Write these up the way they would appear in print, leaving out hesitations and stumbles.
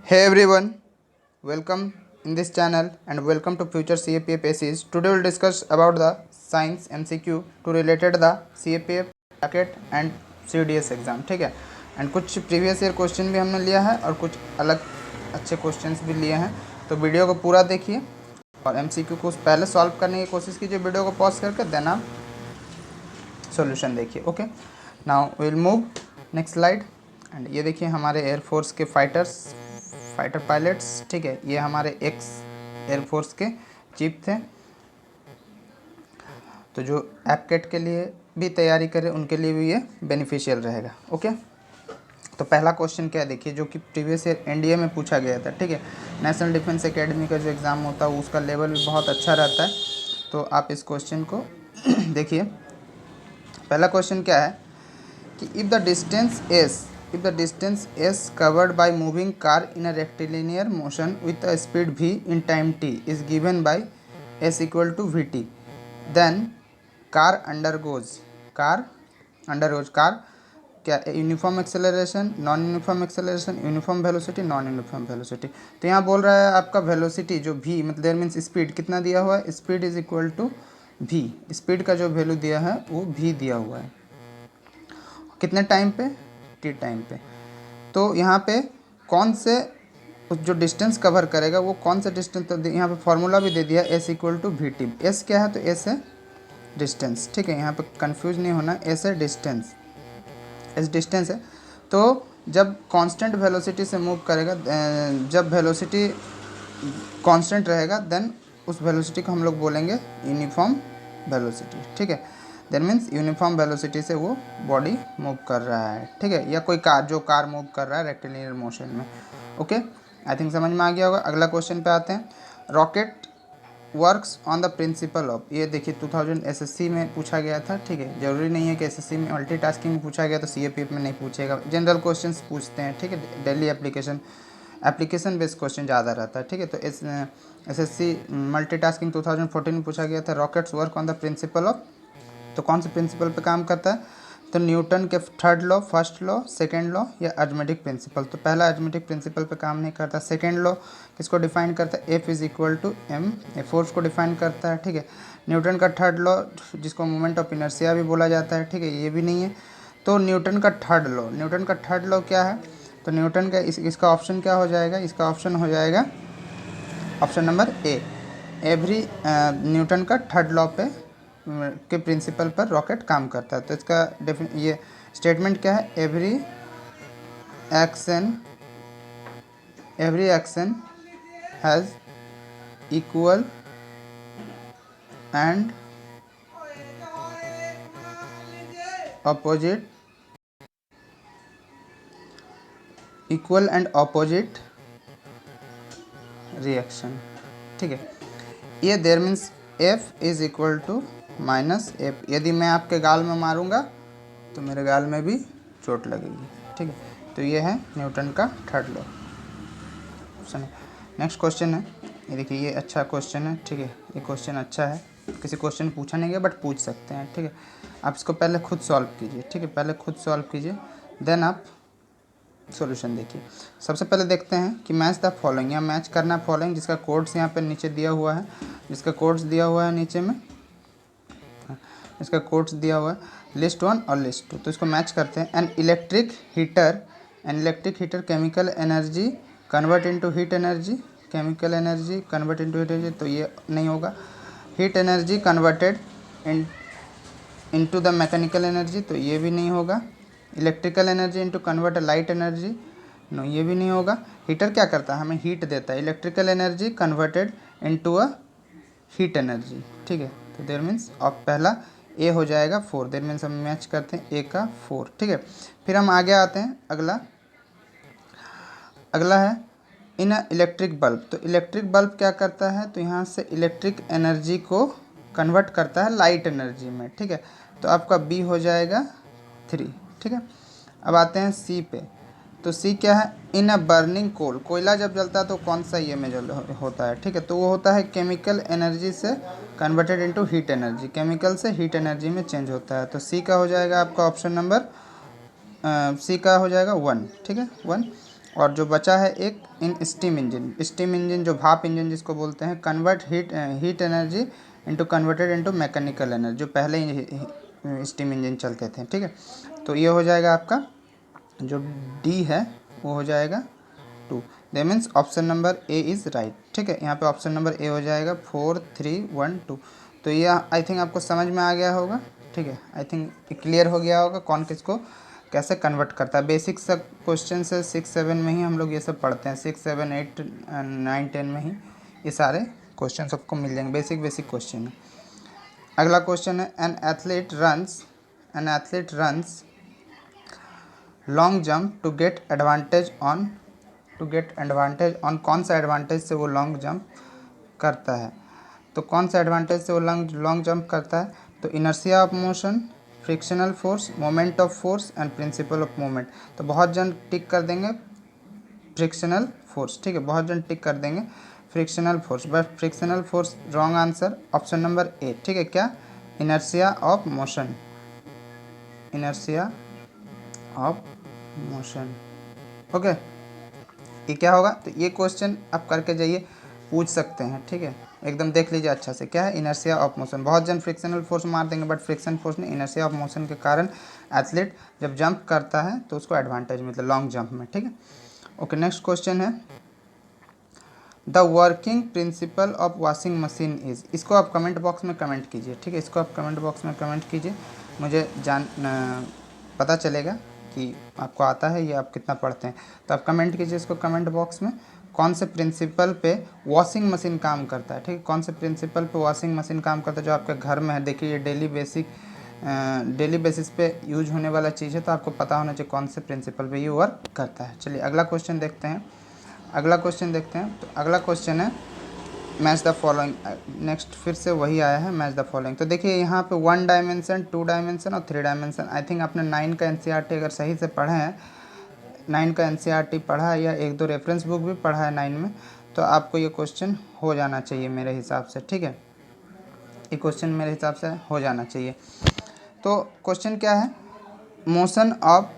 Hey everyone, welcome in this channel and welcome to Future CAPF ACs. Today we'll discuss about the science MCQ to related the CAPF bracket and CDS exam. ठीक है. And कुछ previous year question भी हमने लिया है और कुछ अलग अच्छे क्वेश्चंस भी लिए हैं. तो वीडियो को पूरा देखिए और MCQ को पहले सॉल्व करने की कोशिश कीजिए वीडियो को पॉज करके, देन आप सॉल्यूशन देखिए. Okay, now will move next slide. And ये देखिए हमारे एयरफोर्स के फाइटर पायलट्स. ठीक है, ये हमारे एक्स एयरफोर्स के चीफ थे. तो जो एपकेट के लिए भी तैयारी करें उनके लिए भी ये बेनिफिशियल रहेगा. ओके, तो पहला क्वेश्चन क्या है देखिए, जो कि प्रीवियस ईयर एनडीए में पूछा गया था. ठीक है, नेशनल डिफेंस एकेडमी का जो एग्ज़ाम होता है उसका लेवल भी बहुत अच्छा रहता है. तो आप इस क्वेश्चन को देखिए. पहला क्वेश्चन क्या है कि if the distance s covered by moving car in a rectilinear motion with a speed v in time t is given by s equal to vt, then car undergoes क्या uniform acceleration, non uniform acceleration, uniform velocity, non uniform velocity. तो यहाँ बोल रहा है आपका velocity जो v मतलब there means speed कितना दिया हुआ है, speed is equal to v. Speed का जो वैल्यू दिया है वो v दिया हुआ है. कितने टाइम पे, टी टाइम पे. तो यहाँ पे कौन से जो डिस्टेंस कवर करेगा वो कौन सा डिस्टेंस, तो यहाँ पे फार्मूला भी दे दिया S equal to V T. S क्या है, तो एस है डिस्टेंस. ठीक है, यहाँ पे कंफ्यूज नहीं होना, एस है डिस्टेंस, एस डिस्टेंस है. तो जब कांस्टेंट वेलोसिटी से मूव करेगा, जब वेलोसिटी कांस्टेंट रहेगा देन उस वेलोसिटी को हम लोग बोलेंगे यूनिफॉर्म वेलोसिटी. ठीक है, दैट मीन्स यूनिफॉर्म वेलोसिटी से वो बॉडी मूव कर रहा है. ठीक है, या कोई कार मूव कर रहा है रेक्टिलिनियर मोशन में. ओके, आई थिंक समझ में आ गया होगा. अगला क्वेश्चन पे आते हैं. Rocket works on the principle of, ये देखिए 2000 एसएससी में पूछा गया था. ठीक है, जरूरी नहीं है कि एसएससी में मल्टीटास्किंग में पूछा गया तो सीएपीएफ में नहीं पूछेगा. जनरल क्वेश्चंस पूछते हैं. ठीक है, डेली एप्लीकेशन बेस्ड क्वेश्चन ज़्यादा रहता है. ठीक है, तो एसएससी मल्टीटास्किंग 2014 में पूछा गया था. Rockets work on the principle of, तो कौन से प्रिंसिपल पे काम करता है, तो न्यूटन के third law, first law, second law या अर्थमेटिक प्रिंसिपल. तो पहला अर्थमेटिक प्रिंसिपल पे काम नहीं करता. सेकेंड लॉ किसको डिफाइन करता है, F is equal to M, force को डिफाइन करता है. ठीक है, न्यूटन का थर्ड लॉ जिसको मोमेंट ऑफ इनर्शिया भी बोला जाता है. ठीक है, ये भी नहीं है. तो न्यूटन का थर्ड लॉ क्या है, तो न्यूटन का इसका ऑप्शन क्या हो जाएगा, इसका ऑप्शन हो जाएगा option number A. Every Newton का थर्ड लॉ पे के प्रिंसिपल पर रॉकेट काम करता है. तो इसका ये स्टेटमेंट क्या है, every action has equal and opposite reaction. ठीक है, ये there means F is equal to minus F. यदि मैं आपके गाल में मारूंगा तो मेरे गाल में भी चोट लगेगी. ठीक है, तो ये है न्यूटन का थर्ड लॉ. नेक्स्ट क्वेश्चन है, ये देखिए, ये अच्छा क्वेश्चन है. ठीक है, ये क्वेश्चन अच्छा है, किसी क्वेश्चन पूछा नहीं गया बट पूछ सकते हैं. ठीक है, आप इसको पहले खुद सॉल्व कीजिए. ठीक है, पहले खुद सॉल्व कीजिए देन आप सॉल्यूशन देखिए. सबसे पहले देखते हैं कि मैच द फॉलोइंग, या मैच करना फॉलोइंग, जिसका कोड्स यहाँ पे नीचे दिया हुआ है, नीचे में इसका कोड्स दिया हुआ है, लिस्ट 1 और लिस्ट 2. तो इसको मैच करते हैं. An electric heater chemical energy convert into heat energy, तो ये नहीं होगा. Heat energy converted into the mechanical energy, तो ये भी नहीं होगा. Electrical energy into convert light energy, no, ये भी नहीं होगा. हीटर क्या करता है, हमें हीट देता है. Electrical energy converted into a heat energy. ठीक है, तो देयर मीन्स अब पहला ए हो जाएगा 4. देयर मीन्स हम मैच करते हैं ए का 4. ठीक है, फिर हम आगे आते हैं. अगला है इन इलेक्ट्रिक बल्ब. तो इलेक्ट्रिक बल्ब क्या करता है, तो यहाँ से इलेक्ट्रिक एनर्जी को कन्वर्ट करता है लाइट एनर्जी में. ठीक है, तो आपका बी हो जाएगा 3. ठीक है, अब आते हैं सी पे. तो सी क्या है, इन अ बर्निंग कोल, कोयला जब जलता है तो कौन सा ये में जल होता है. ठीक है, तो वो होता है केमिकल एनर्जी से converted into heat energy, chemical से हीट एनर्जी में चेंज होता है. तो सी का हो जाएगा आपका ऑप्शन नंबर 1. ठीक है, 1. और जो बचा है एक in steam engine. Steam engine जो भाप इंजन जिसको बोलते हैं, convert heat energy into converted into mechanical energy, जो पहले ही स्टीम इंजन चलते थे। ठीक है, तो ये हो जाएगा आपका जो डी है वो हो जाएगा 2। That means option number A is right. ठीक है, यहाँ पे ऑप्शन नंबर ए हो जाएगा 4 3 1 2। तो ये आई थिंक आपको समझ में आ गया होगा। ठीक है, आई थिंक क्लियर हो गया होगा कौन किसको कैसे कन्वर्ट करता है। बेसिक सब क्वेश्चन है 6 7 में ही हम लोग ये सब पढ़ते हैं, 6 7 8 9 10 में ही ये सारे क्वेश्चन सबको मिल जाएंगे, बेसिक क्वेश्चन है। अगला क्वेश्चन है an athlete runs long jump to get advantage on कौन सा एडवांटेज से वो लॉन्ग जंप करता है। तो कौन सा एडवांटेज से वो लॉन्ग जंप करता है, तो inertia of motion, frictional force, moment of force and principle of moment. तो बहुत जन टिक कर देंगे फ्रिक्शनल फोर्स। ठीक है, बहुत जन टिक कर देंगे frictional force, but frictional force wrong answer, option number A. ठीक है, क्या inertia of motion, inertia of motion. Okay, ये क्या होगा, तो ये क्वेश्चन आप करके जाइए, पूछ सकते हैं। ठीक है, एकदम देख लीजिए अच्छा से, क्या है इनर्शिया ऑफ मोशन। बहुत जन फ्रिक्शनल फोर्स मार देंगे, बट फ्रिक्शन फोर्स नहीं, इनर्शिया ऑफ मोशन के कारण एथलीट जब जंप करता है तो उसको एडवांटेज मतलब लॉन्ग जंप में। ठीक है, ओके, नेक्स्ट क्वेश्चन है the working principle of washing machine is. इसको आप कमेंट बॉक्स में कमेंट कीजिए। ठीक है, इसको आप कमेंट बॉक्स में कमेंट कीजिए, मुझे पता चलेगा कि आपको आता है या आप कितना पढ़ते हैं। तो आप कमेंट कीजिए इसको कमेंट बॉक्स में, कौन से प्रिंसिपल पे वॉशिंग मशीन काम करता है। ठीक है, कौन से प्रिंसिपल पे वॉशिंग मशीन काम करता है जो आपके घर में है। देखिए ये डेली बेसिस पे यूज होने वाला चीज़ है, तो आपको पता होना चाहिए कौन से प्रिंसिपल पे ये वर्क करता है। चलिए अगला क्वेश्चन देखते हैं। तो अगला क्वेश्चन है मैच द फॉलोइंग। नेक्स्ट फिर से वही आया है, मैच द फॉलोइंग। तो देखिए यहाँ पे 1 डायमेंशन, 2 डायमेंशन और 3 डायमेंशन। आई थिंक आपने 9 का एनसीईआरटी अगर सही से पढ़े हैं, 9 का एनसीईआरटी पढ़ा है या 1 2 रेफरेंस बुक भी पढ़ा है 9 में, तो आपको ये क्वेश्चन हो जाना चाहिए मेरे हिसाब से। ठीक है, ये क्वेश्चन मेरे हिसाब से हो जाना चाहिए। तो क्वेश्चन क्या है, मोशन ऑफ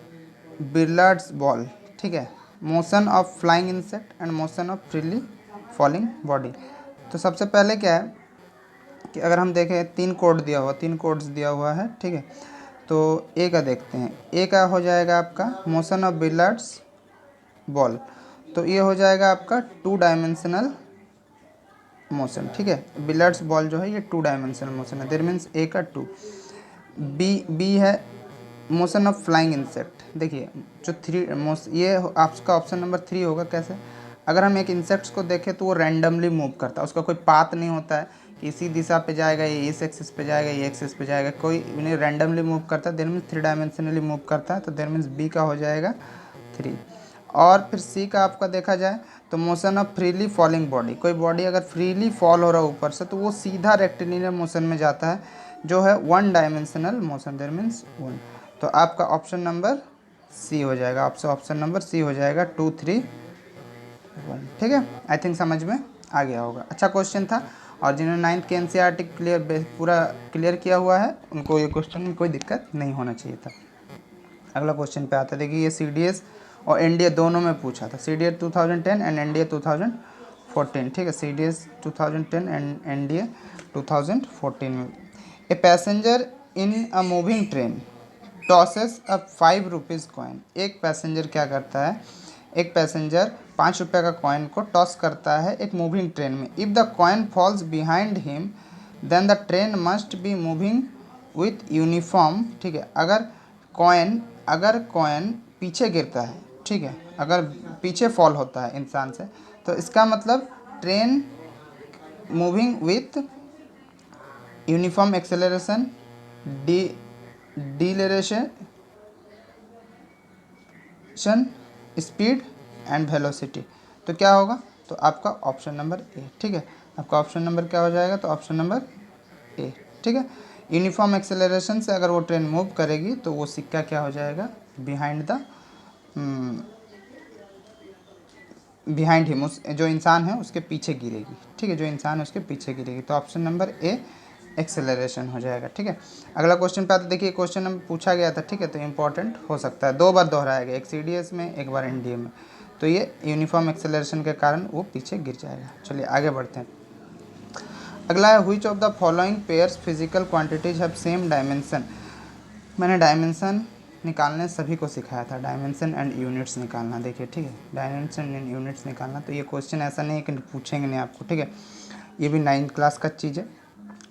बिलियर्ड्स बॉल। ठीक है, motion of flying insect and motion of freely falling body. तो सबसे पहले क्या है कि अगर हम देखें 3 कोड्स दिया हुआ है। ठीक है, तो ए का देखते हैं। ए का हो जाएगा आपका मोशन ऑफ बिलियर्ड्स बॉल, तो ये हो जाएगा आपका 2 डायमेंशनल मोशन। ठीक है, बिलियर्ड्स बॉल जो है ये 2 डायमेंशनल मोशन है, देयर मीन्स ए का 2। बी है मोशन ऑफ फ्लाइंग इंसेक्ट। देखिए जो ये आपका ऑप्शन नंबर 3 होगा। कैसे, अगर हम एक इंसेक्ट्स को देखें तो वो रैंडमली मूव करता है, उसका कोई पाथ नहीं होता है कि इसी दिशा पे जाएगा, ये इस एक्सिस पे जाएगा, ये एक्सिस पे जाएगा, कोई उन्हें रैंडमली मूव करता है, देयर मीन्स 3 डायमेंशनली मूव करता है, तो देयर मीन्स बी का हो जाएगा 3। और फिर सी का आपका देखा जाए तो motion of freely falling body, कोई बॉडी अगर फ्रीली फॉल हो रहा है ऊपर से तो वो सीधा रेक्टिलिनियर मोशन में जाता है, जो है 1 डायमेंशनल मोशन, देयर मीन्स 1। तो आपका ऑप्शन नंबर सी हो जाएगा, आपसे ऑप्शन नंबर सी हो जाएगा 2 3 1। ठीक है, आई थिंक समझ में आ गया होगा। अच्छा क्वेश्चन था, और जिन्होंने 9th के एनसीईआरटी पूरा क्लियर किया हुआ है उनको ये क्वेश्चन में कोई दिक्कत नहीं होना चाहिए था। अगला क्वेश्चन पे आता है। देखिए ये सीडीएस और एनडीए दोनों में पूछा था, सीडीएस 2010 एंड एनडीए 2014। ठीक है, सीडीएस 2010 एंड एनडीए 2014 में। A passenger in a moving train tosses a 5 rupees coin. एक पैसेंजर क्या करता है, एक पैसेंजर 5 रुपये का कॉइन को टॉस करता है एक मूविंग ट्रेन में। If the coin falls behind him then the train must be moving with uniform. ठीक है, अगर कॉइन पीछे गिरता है, ठीक है, अगर पीछे फॉल होता है इंसान से, तो इसका मतलब train moving with uniform acceleration, deceleration, speed and velocity. तो क्या होगा, तो आपका ऑप्शन नंबर ए। ठीक है, आपका ऑप्शन नंबर क्या हो जाएगा, तो ऑप्शन नंबर ए। ठीक है, यूनिफॉर्म एक्सेलरेशन से अगर वो ट्रेन मूव करेगी तो वो सिक्का क्या हो जाएगा, बिहाइंड हिम, उस जो इंसान है उसके पीछे गिरेगी। ठीक है, जो इंसान है उसके पीछे गिरेगी, तो ऑप्शन नंबर ए एक्सेलरेशन हो जाएगा। ठीक है, अगला क्वेश्चन पे आता है। देखिए क्वेश्चन हम पूछा गया था, ठीक है, तो इंपॉर्टेंट हो सकता है, 2 बार दोहराया गया, एक सीडीएस में एक बार एनडीए में। तो ये यूनिफॉर्म एक्सेलरेशन के कारण वो पीछे गिर जाएगा। चलिए आगे बढ़ते हैं। अगला है which of the following pairs physical quantities have same dimension. मैंने डायमेंशन निकालने सभी को सिखाया था, डायमेंशन एंड यूनिट्स निकालना। देखिए ठीक है, डायमेंशन एंड यूनिट्स निकालना। तो ये क्वेश्चन ऐसा नहीं है कि पूछेंगे नहीं आपको, ठीक है, ये भी 9th क्लास का चीज़ है।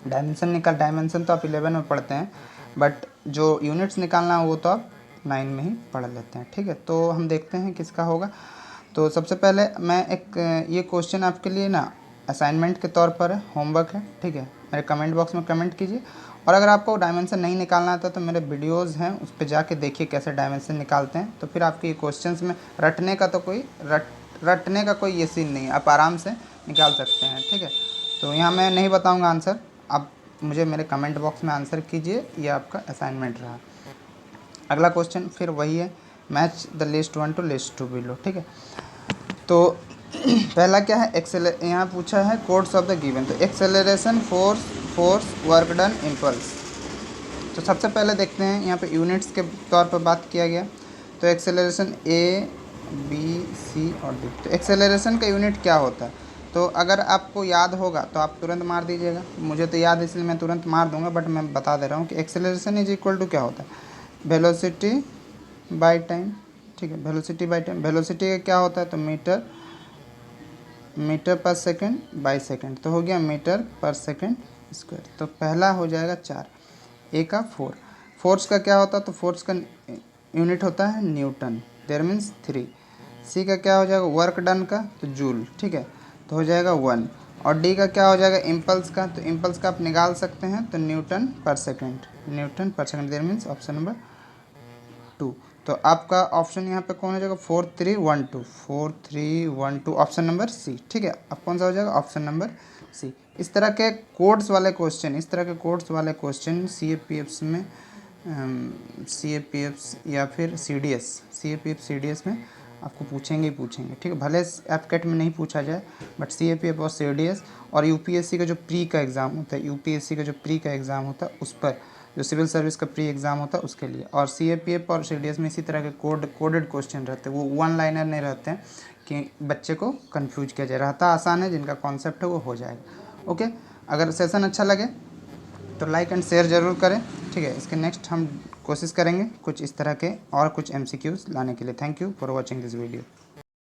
डायमेंशन तो आप 11 में पढ़ते हैं, बट जो यूनिट्स निकालना है वो तो आप 9 में ही पढ़ लेते हैं, ठीक है। तो हम देखते हैं किसका होगा। तो सबसे पहले मैं एक ये क्वेश्चन आपके लिए ना असाइनमेंट के तौर पर है, होमवर्क है, ठीक है। मेरे कमेंट बॉक्स में कमेंट कीजिए, और अगर आपको डायमेंशन नहीं निकालना आता तो मेरे वीडियोस हैं, उस पर जाके देखिए कैसे डायमेंशन निकालते हैं। तो फिर आपके ये क्वेश्चंस में रटने का कोई ये सीन नहीं है, आप आराम से निकाल सकते हैं, ठीक है। तो यहाँ मैं नहीं बताऊँगा आंसर, आप मुझे मेरे कमेंट बॉक्स में आंसर कीजिए, ये आपका असाइनमेंट रहा। अगला क्वेश्चन फिर वही है, match the list 1 to list 2 below, ठीक है। तो पहला क्या है, यहाँ पूछा है कोड्स ऑफ द गिवन। तो acceleration, force, work done, impulse. तो सबसे पहले देखते हैं यहाँ पे यूनिट्स के तौर पर बात किया गया। तो एक्सेलरेशन ए, बी, सी और डी। तो एक्सेलरेशन का यूनिट क्या होता है, तो अगर आपको याद होगा तो आप तुरंत मार दीजिएगा। मुझे तो याद है इसलिए मैं तुरंत मार दूंगा, बट मैं बता दे रहा हूँ कि एक्सेलरेशन इज इक्वल टू क्या होता है, वेलोसिटी बाय टाइम, ठीक है। वेलोसिटी बाय टाइम, वेलोसिटी का क्या होता है, तो मीटर पर सेकंड बाय सेकंड, तो हो गया मीटर पर सेकंड स्क्वायर। तो पहला हो जाएगा 4, ए का 4। फोर्स का क्या होता है, तो फोर्स का यूनिट होता है न्यूटन, देयर मीन्स 3। सी का क्या हो जाएगा, वर्क डन का, तो जूल, ठीक है, तो हो जाएगा 1। और डी का क्या हो जाएगा, इम्पल्स का। तो इम्पल्स का आप निकाल सकते हैं, तो न्यूटन पर second, there means option number 2। तो आपका ऑप्शन यहाँ पे कौन हो जाएगा, 4312 ऑप्शन नंबर सी, ठीक है। अब कौन सा हो जाएगा, ऑप्शन नंबर सी। इस तरह के कोड्स वाले क्वेश्चन CAPFs में, CAPFs या फिर CDS में आपको पूछेंगे ही पूछेंगे, ठीक है। भले एफकेट में नहीं पूछा जाए, बट CAPF और CDS और UPSC का जो प्री का एग्ज़ाम होता है, उस पर जो सिविल सर्विस का प्री एग्ज़ाम होता है उसके लिए, और CAPF और CDS में इसी तरह के कोडेड क्वेश्चन रहते हैं। वो 1 लाइनर नहीं रहते हैं कि बच्चे को कंफ्यूज किया जाए, रहता आसान है, जिनका कॉन्सेप्ट है वो हो जाएगा। ओके, अगर सेशन अच्छा लगे तो लाइक एंड शेयर ज़रूर करें, ठीक है। इसके नेक्स्ट हम कोशिश करेंगे कुछ इस तरह के और कुछ MCQs लाने के लिए। Thank you for watching this video.